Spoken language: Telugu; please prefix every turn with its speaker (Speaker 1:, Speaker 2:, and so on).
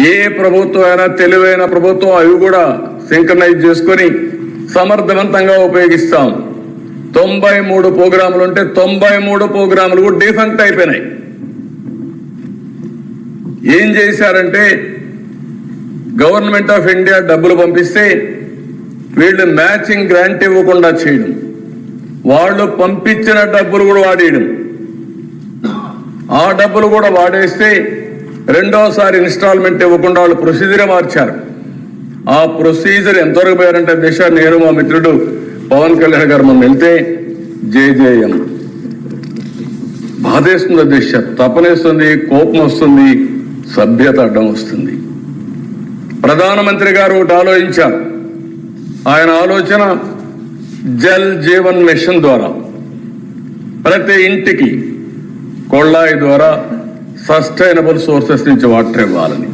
Speaker 1: ఏ ప్రభుత్వం అయినా తెలివైన ప్రభుత్వం అవి కూడా సింక్రనైజ్ చేసుకొని సమర్థవంతంగా ఉపయోగిస్తాం. 93 ప్రోగ్రాములు ఉంటే 93 ప్రోగ్రాములు కూడా డిఫంక్ట్ అయిపోయినాయి. ఏం చేశారంటే గవర్నమెంట్ ఆఫ్ ఇండియా డబ్బులు పంపిస్తే వీళ్ళు మ్యాచింగ్ గ్రాంట్ ఇవ్వకుండా చేయడం, వాళ్ళు పంపించిన డబ్బులు కూడా వాడేయడం, ఆ డబ్బులు కూడా వాడేస్తే రెండోసారి ఇన్స్టాల్మెంట్ ఇవ్వకుండా వాళ్ళు ప్రొసీజర్ మార్చారు. ఆ ప్రొసీజర్ ఎంతవరకు పోయారంటే దిశ, నేను మా మిత్రుడు పవన్ కళ్యాణ్ గారు మనం వెళ్తే జేజేఎం బాధేస్తుంది, దిశ తపనేస్తుంది, కోపం వస్తుంది, సభ్యత అడ్డం వస్తుంది. ప్రధానమంత్రి గారు ఒకటి ఆలోచించారు. ఆయన ఆలోచన జల్ జీవన్ మిషన్ ద్వారా ప్రతి ఇంటికి కొళ్ళాయి ద్వారా సస్టైనబుల్ సోర్సెస్ నుంచి వాటర్ ఇవ్వాలని.